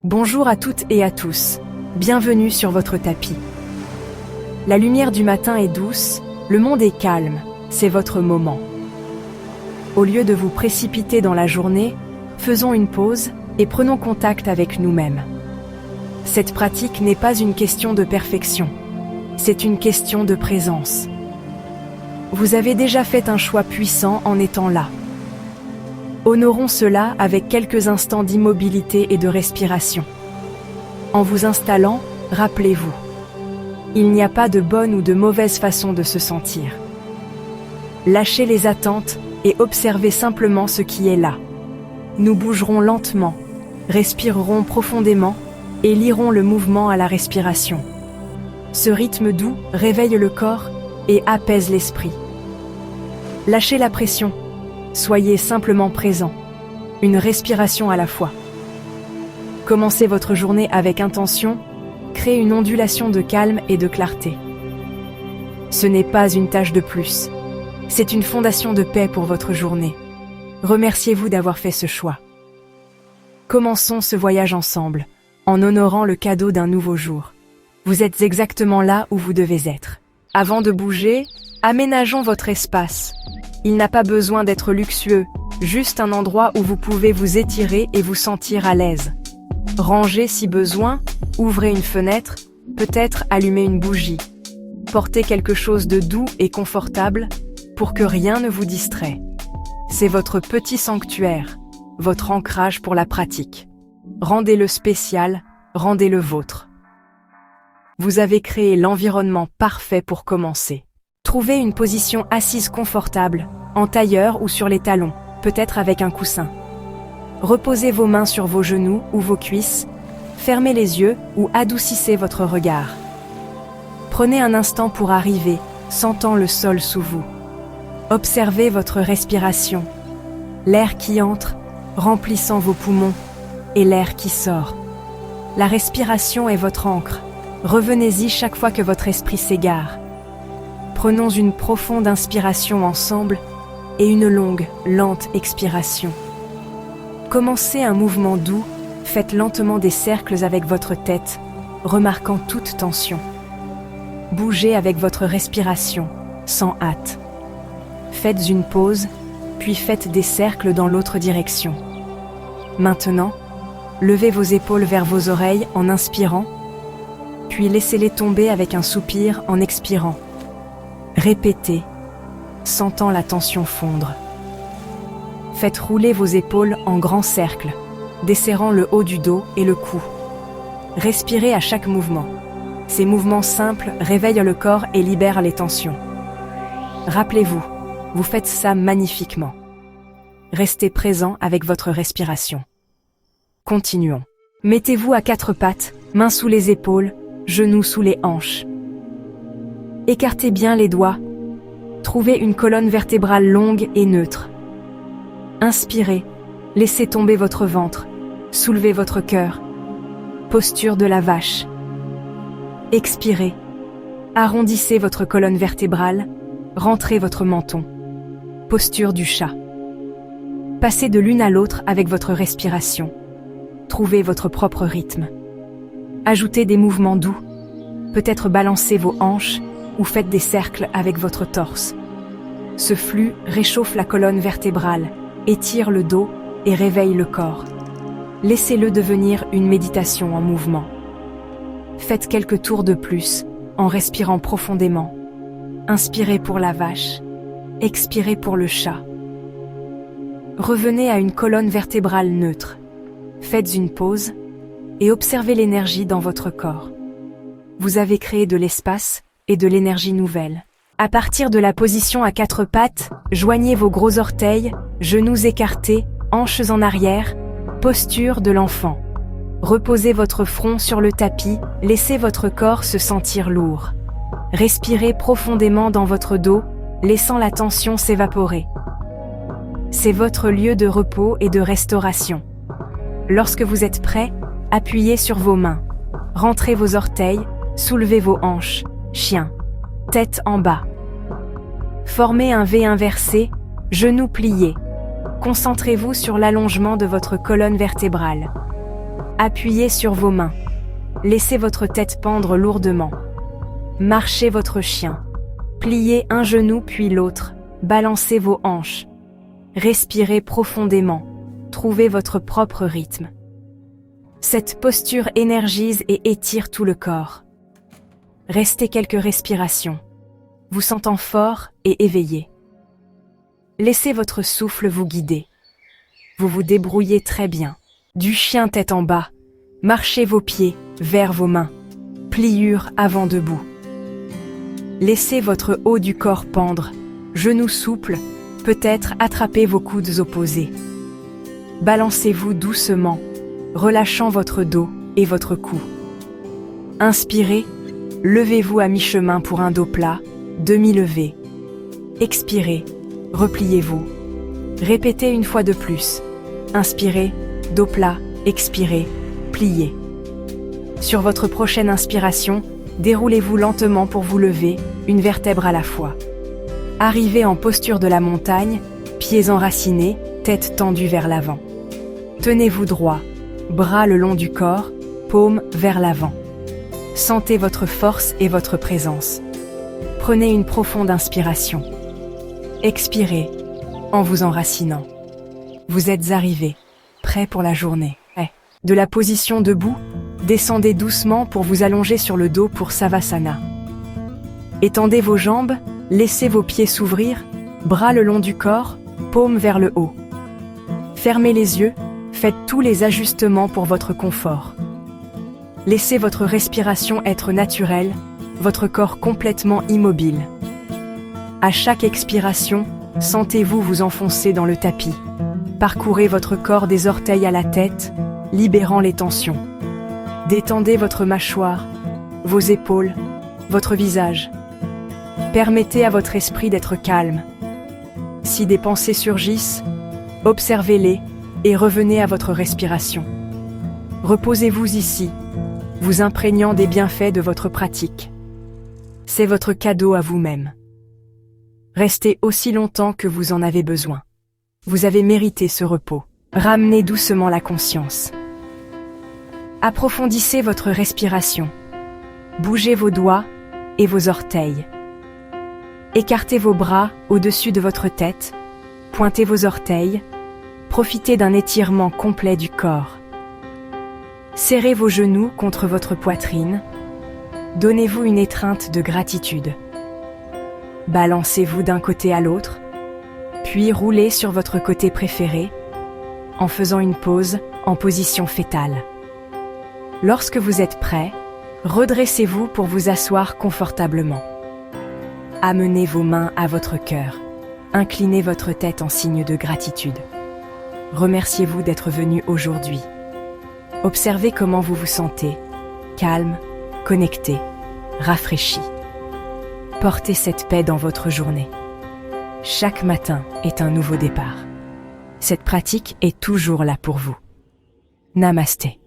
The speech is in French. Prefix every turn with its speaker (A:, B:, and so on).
A: Bonjour à toutes et à tous, bienvenue sur votre tapis. La lumière du matin est douce, le monde est calme, c'est votre moment. Au lieu de vous précipiter dans la journée, faisons une pause et prenons contact avec nous-mêmes. Cette pratique n'est pas une question de perfection, c'est une question de présence. Vous avez déjà fait un choix puissant en étant là. Honorons cela avec quelques instants d'immobilité et de respiration. En vous installant, rappelez-vous, il n'y a pas de bonne ou de mauvaise façon de se sentir. Lâchez les attentes et observez simplement ce qui est là. Nous bougerons lentement, respirerons profondément et lierons le mouvement à la respiration. Ce rythme doux réveille le corps et apaise l'esprit. Lâchez la pression. Soyez simplement présent, une respiration à la fois. Commencez votre journée avec intention, créez une ondulation de calme et de clarté. Ce n'est pas une tâche de plus, c'est une fondation de paix pour votre journée. Remerciez-vous d'avoir fait ce choix. Commençons ce voyage ensemble, en honorant le cadeau d'un nouveau jour. Vous êtes exactement là où vous devez être. Avant de bouger, aménageons votre espace. Il n'a pas besoin d'être luxueux, juste un endroit où vous pouvez vous étirer et vous sentir à l'aise. Rangez si besoin, ouvrez une fenêtre, peut-être allumez une bougie. Portez quelque chose de doux et confortable pour que rien ne vous distrait. C'est votre petit sanctuaire, votre ancrage pour la pratique. Rendez-le spécial, rendez-le vôtre. Vous avez créé l'environnement parfait pour commencer. Trouvez une position assise confortable, en tailleur ou sur les talons, peut-être avec un coussin. Reposez vos mains sur vos genoux ou vos cuisses, fermez les yeux ou adoucissez votre regard. Prenez un instant pour arriver, sentant le sol sous vous. Observez votre respiration, l'air qui entre, remplissant vos poumons, et l'air qui sort. La respiration est votre ancre, revenez-y chaque fois que votre esprit s'égare. Prenons une profonde inspiration ensemble et une longue, lente expiration. Commencez un mouvement doux, faites lentement des cercles avec votre tête, remarquant toute tension. Bougez avec votre respiration, sans hâte. Faites une pause, puis faites des cercles dans l'autre direction. Maintenant, levez vos épaules vers vos oreilles en inspirant, puis laissez-les tomber avec un soupir en expirant. Répétez, sentant la tension fondre. Faites rouler vos épaules en grands cercles, desserrant le haut du dos et le cou. Respirez à chaque mouvement. Ces mouvements simples réveillent le corps et libèrent les tensions. Rappelez-vous, vous faites ça magnifiquement. Restez présent avec votre respiration. Continuons. Mettez-vous à quatre pattes, mains sous les épaules, genoux sous les hanches. Écartez bien les doigts. Trouvez une colonne vertébrale longue et neutre. Inspirez, laissez tomber votre ventre, soulevez votre cœur. Posture de la vache. Expirez, arrondissez votre colonne vertébrale, rentrez votre menton. Posture du chat. Passez de l'une à l'autre avec votre respiration. Trouvez votre propre rythme. Ajoutez des mouvements doux, peut-être balancez vos hanches, ou faites des cercles avec votre torse. Ce flux réchauffe la colonne vertébrale, étire le dos et réveille le corps. Laissez-le devenir une méditation en mouvement. Faites quelques tours de plus en respirant profondément. Inspirez pour la vache, expirez pour le chat. Revenez à une colonne vertébrale neutre. Faites une pause et observez l'énergie dans votre corps. Vous avez créé de l'espace et de l'énergie nouvelle. À partir de la position à quatre pattes, joignez vos gros orteils, genoux écartés, hanches en arrière, posture de l'enfant. Reposez votre front sur le tapis, laissez votre corps se sentir lourd. Respirez profondément dans votre dos, laissant la tension s'évaporer. C'est votre lieu de repos et de restauration. Lorsque vous êtes prêt, appuyez sur vos mains. Rentrez vos orteils, soulevez vos hanches. Chien. Tête en bas. Formez un V inversé, genoux pliés. Concentrez-vous sur l'allongement de votre colonne vertébrale. Appuyez sur vos mains. Laissez votre tête pendre lourdement. Marchez votre chien. Pliez un genou puis l'autre. Balancez vos hanches. Respirez profondément. Trouvez votre propre rythme. Cette posture énergise et étire tout le corps. Restez quelques respirations, vous sentant fort et éveillé. Laissez votre souffle vous guider. Vous vous débrouillez très bien. Du chien tête en bas, marchez vos pieds vers vos mains. Pliure avant debout. Laissez votre haut du corps pendre, genoux souples, peut-être attrapez vos coudes opposés. Balancez-vous doucement, relâchant votre dos et votre cou. Inspirez, levez-vous à mi-chemin pour un dos plat, demi-levé. Expirez, repliez-vous. Répétez une fois de plus. Inspirez, dos plat, expirez, pliez. Sur votre prochaine inspiration, déroulez-vous lentement pour vous lever, une vertèbre à la fois. Arrivez en posture de la montagne, pieds enracinés, tête tendue vers l'avant. Tenez-vous droit, bras le long du corps, paumes vers l'avant. Sentez votre force et votre présence. Prenez une profonde inspiration. Expirez en vous enracinant. Vous êtes arrivé, prêt pour la journée. De la position debout, descendez doucement pour vous allonger sur le dos pour Savasana. Étendez vos jambes, laissez vos pieds s'ouvrir, bras le long du corps, paumes vers le haut. Fermez les yeux, faites tous les ajustements pour votre confort. Laissez votre respiration être naturelle, votre corps complètement immobile. À chaque expiration, sentez-vous vous enfoncer dans le tapis. Parcourez votre corps des orteils à la tête, libérant les tensions. Détendez votre mâchoire, vos épaules, votre visage. Permettez à votre esprit d'être calme. Si des pensées surgissent, observez-les et revenez à votre respiration. Reposez-vous ici, vous imprégnant des bienfaits de votre pratique. C'est votre cadeau à vous-même. Restez aussi longtemps que vous en avez besoin. Vous avez mérité ce repos. Ramenez doucement la conscience. Approfondissez votre respiration. Bougez vos doigts et vos orteils. Écartez vos bras au-dessus de votre tête. Pointez vos orteils. Profitez d'un étirement complet du corps. Serrez vos genoux contre votre poitrine. Donnez-vous une étreinte de gratitude. Balancez-vous d'un côté à l'autre, puis roulez sur votre côté préféré en faisant une pause en position fétale. Lorsque vous êtes prêt, redressez-vous pour vous asseoir confortablement. Amenez vos mains à votre cœur. Inclinez votre tête en signe de gratitude. Remerciez-vous d'être venu aujourd'hui. Observez comment vous vous sentez, calme, connecté, rafraîchi. Portez cette paix dans votre journée. Chaque matin est un nouveau départ. Cette pratique est toujours là pour vous. Namasté.